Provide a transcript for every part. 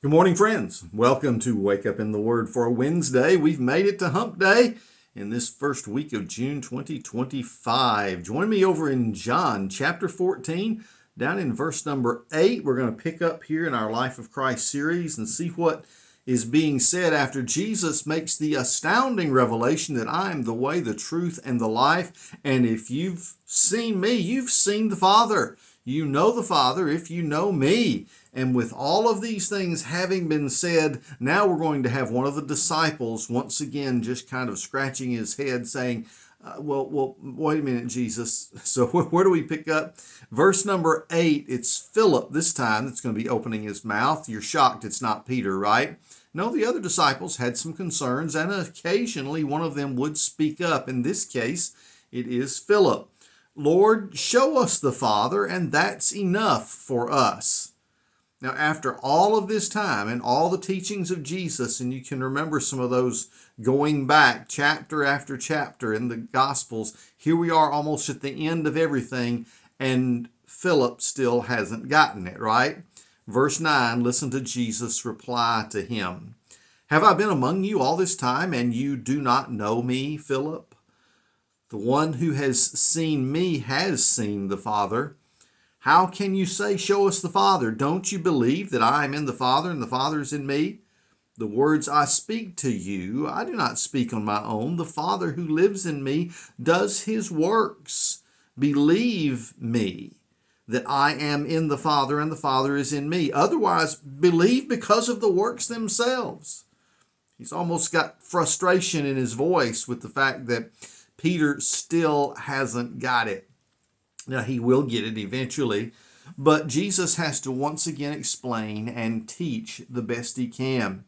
Good morning, friends. Welcome to Wake Up in the Word for a Wednesday. We've made it to Hump Day in this first week of June 2025. Join me over in John chapter 14, down in verse number 8. We're going to pick up here in our Life of Christ series and see what is being said after Jesus makes the astounding revelation that I am the way, the truth, and the life. And if you've seen me, you've seen the Father. You know the Father if you know me. And with all of these things having been said, now we're going to have one of the disciples once again just kind of scratching his head saying, well, wait a minute, Jesus. So where do we pick up? Verse number 8, it's Philip this time that's going to be opening his mouth. You're shocked it's not Peter, right? No, the other disciples had some concerns, and occasionally one of them would speak up. In this case, it is Philip. Lord, show us the Father, and that's enough for us. Now, after all of this time and all the teachings of Jesus, and you can remember some of those going back chapter after chapter in the Gospels, here we are almost at the end of everything, and Philip still hasn't gotten it, right? Verse 9, listen to Jesus' reply to him. Have I been among you all this time, and you do not know me, Philip? The one who has seen me has seen the Father. How can you say, show us the Father? Don't you believe that I am in the Father and the Father is in me? The words I speak to you, I do not speak on my own. The Father who lives in me does his works. Believe me that I am in the Father and the Father is in me. Otherwise, believe because of the works themselves. He's almost got frustration in his voice with the fact that Peter still hasn't got it. Now, he will get it eventually, but Jesus has to once again explain and teach the best he can.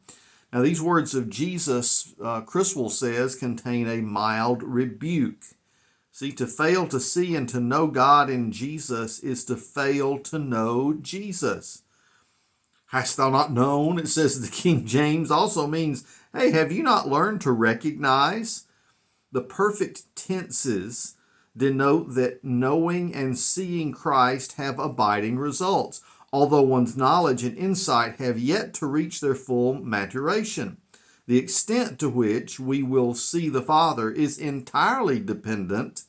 Now, these words of Jesus, Criswell says, contain a mild rebuke. See, to fail to see and to know God in Jesus is to fail to know Jesus. Hast thou not known? It says the King James also means, hey, have you not learned to recognize? The perfect tenses denote that knowing and seeing Christ have abiding results, although one's knowledge and insight have yet to reach their full maturation. The extent to which we will see the Father is entirely dependent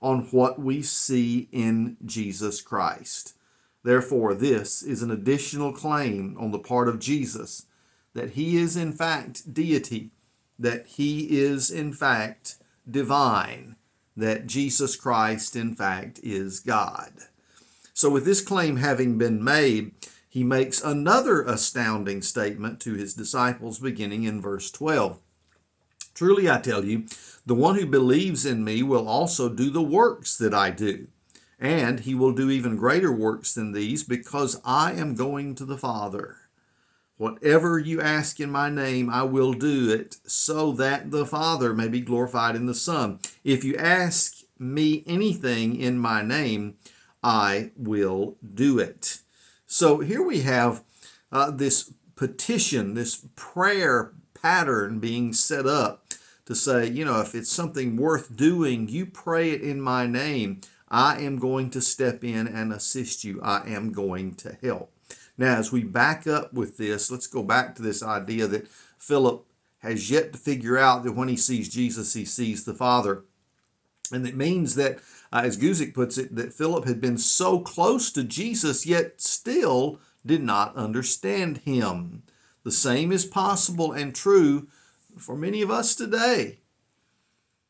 on what we see in Jesus Christ. Therefore, this is an additional claim on the part of Jesus that he is in fact deity, that he is in fact divine, that Jesus Christ, in fact, is God. So with this claim having been made, he makes another astounding statement to his disciples beginning in verse 12. Truly I tell you, the one who believes in me will also do the works that I do, and he will do even greater works than these, because I am going to the Father. Whatever you ask in my name, I will do it, so that the Father may be glorified in the Son. If you ask me anything in my name, I will do it. So here we have this petition, this prayer pattern being set up to say, if it's something worth doing, you pray it in my name. I am going to step in and assist you. I am going to help. Now, as we back up with this, let's go back to this idea that Philip has yet to figure out that when he sees Jesus, he sees the Father. And it means that, as Guzik puts it, that Philip had been so close to Jesus, yet still did not understand him. The same is possible and true for many of us today.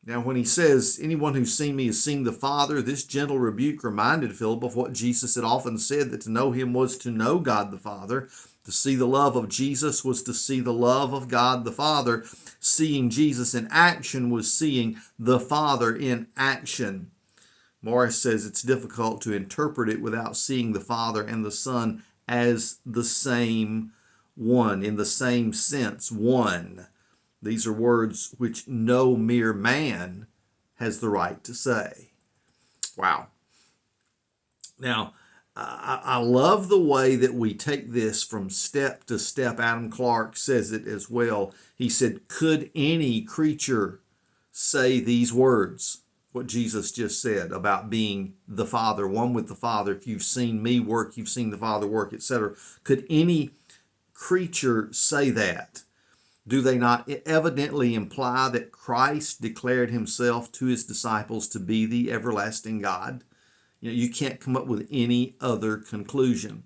Now, when he says, anyone who's seen me has seen the Father, this gentle rebuke reminded Philip of what Jesus had often said, that to know him was to know God the Father. To see the love of Jesus was to see the love of God the Father. Seeing Jesus in action was seeing the Father in action. Morris says it's difficult to interpret it without seeing the Father and the Son as the same one, in the same sense, one. These are words which no mere man has the right to say. Wow. Now, I love the way that we take this from step to step. Adam Clark says it as well. He said, could any creature say these words? What Jesus just said about being the Father, one with the Father. If you've seen me work, you've seen the Father work, etc. Could any creature say that? Do they not evidently imply that Christ declared himself to his disciples to be the everlasting God? You can't come up with any other conclusion.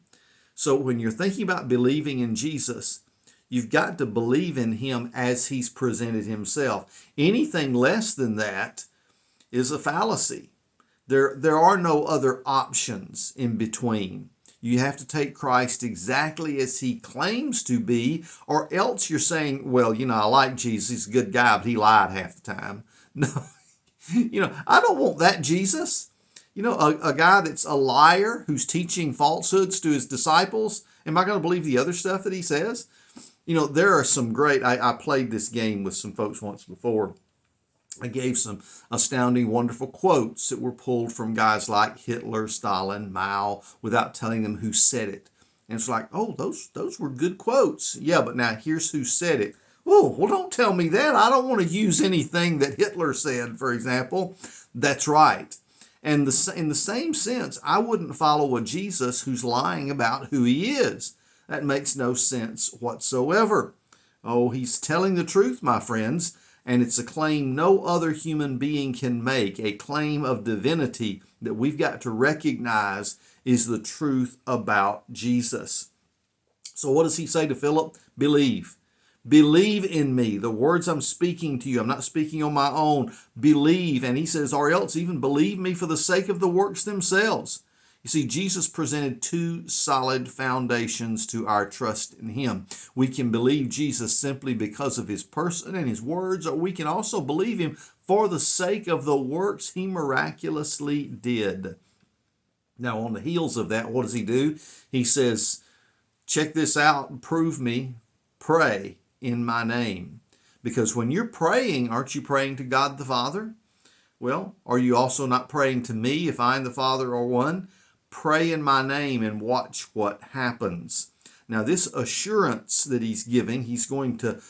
So when you're thinking about believing in Jesus, you've got to believe in him as he's presented himself. Anything less than that is a fallacy. There are no other options in between. You have to take Christ exactly as he claims to be, or else you're saying, well, I like Jesus, he's a good guy, but he lied half the time. No, I don't want that Jesus. A guy that's a liar who's teaching falsehoods to his disciples. Am I going to believe the other stuff that he says? There are some great, I played this game with some folks once before. I gave some astounding, wonderful quotes that were pulled from guys like Hitler, Stalin, Mao, without telling them who said it. And it's like, oh, those were good quotes. Yeah, but now here's who said it. Oh, well, don't tell me that. I don't want to use anything that Hitler said, for example. That's right. And in the same sense, I wouldn't follow a Jesus who's lying about who he is. That makes no sense whatsoever. Oh, he's telling the truth, my friends. And it's a claim no other human being can make, a claim of divinity that we've got to recognize is the truth about Jesus. So what does he say to Philip? Believe. Believe in me. The words I'm speaking to you, I'm not speaking on my own. Believe. And he says, or else even believe me for the sake of the works themselves. You see, Jesus presented two solid foundations to our trust in him. We can believe Jesus simply because of his person and his words, or we can also believe him for the sake of the works he miraculously did. Now, on the heels of that, what does he do? He says, check this out, prove me, pray in my name. Because when you're praying, aren't you praying to God the Father? Well, are you also not praying to me if I and the Father are one? Pray in my name and watch what happens. Now, this assurance that he's giving, he's going to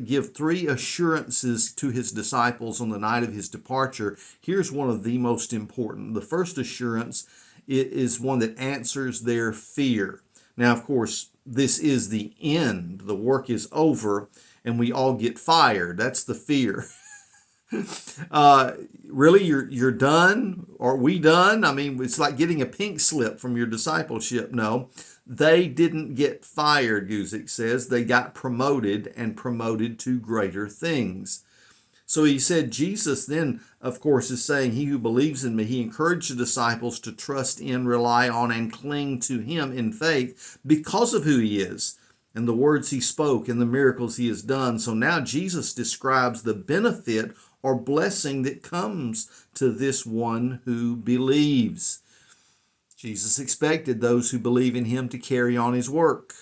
give three assurances to his disciples on the night of his departure. Here's one of the most important. The first assurance is one that answers their fear. Now, of course, this is the end. The work is over and we all get fired. That's the fear. Really, you're done? Are we done? I mean, it's like getting a pink slip from your discipleship. No, they didn't get fired, Guzik says. They got promoted and promoted to greater things. So he said, Jesus then, of course, is saying, he who believes in me, he encouraged the disciples to trust in, rely on, and cling to him in faith because of who he is and the words he spoke and the miracles he has done. So now Jesus describes the benefit or blessing that comes to this one who believes. Jesus expected those who believe in him to carry on his work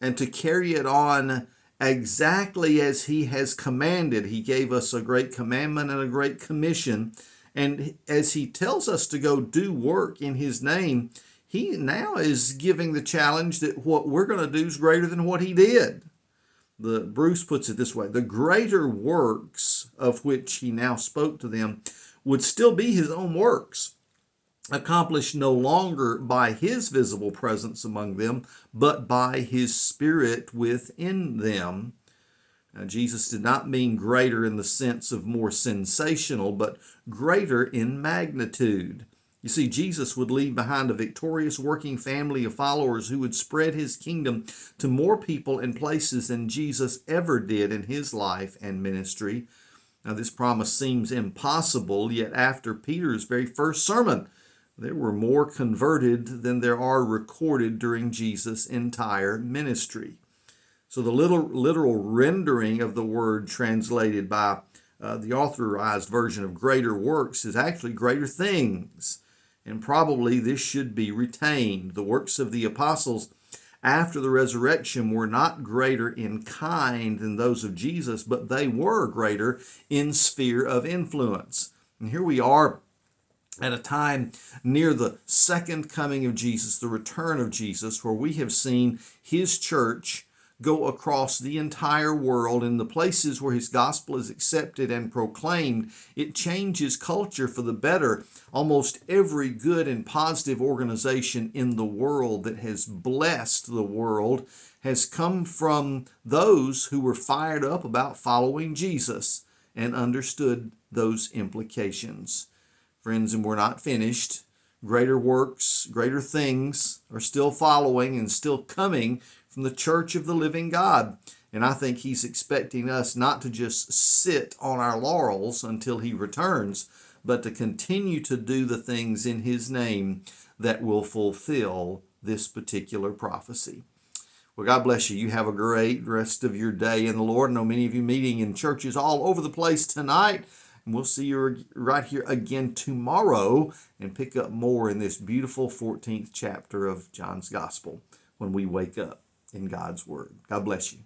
and to carry it on exactly as he has commanded. He gave us a great commandment and a great commission. And as he tells us to go do work in his name, he now is giving the challenge that what we're going to do is greater than what he did. Bruce puts it this way: the greater works of which he now spoke to them would still be his own works, accomplished no longer by his visible presence among them, but by his Spirit within them. Now, Jesus did not mean greater in the sense of more sensational, but greater in magnitude. You see, Jesus would leave behind a victorious working family of followers who would spread his kingdom to more people and places than Jesus ever did in his life and ministry. Now, this promise seems impossible, yet after Peter's very first sermon, there were more converted than there are recorded during Jesus' entire ministry. So the literal rendering of the word translated by the authorized version of greater works is actually greater things. And probably this should be retained. The works of the apostles after the resurrection were not greater in kind than those of Jesus, but they were greater in sphere of influence. And here we are at a time near the second coming of Jesus, the return of Jesus, where we have seen his church go across the entire world. In the places where his gospel is accepted and proclaimed, it changes culture for the better. Almost every good and positive organization in the world that has blessed the world has come from those who were fired up about following Jesus and understood those implications. Friends, and we're not finished. Greater works, greater things are still following and still coming from the church of the living God. And I think he's expecting us not to just sit on our laurels until he returns, but to continue to do the things in his name that will fulfill this particular prophecy. Well, God bless you. You have a great rest of your day in the Lord. I know many of you meeting in churches all over the place tonight. And we'll see you right here again tomorrow and pick up more in this beautiful 14th chapter of John's Gospel when we wake up in God's Word. God bless you.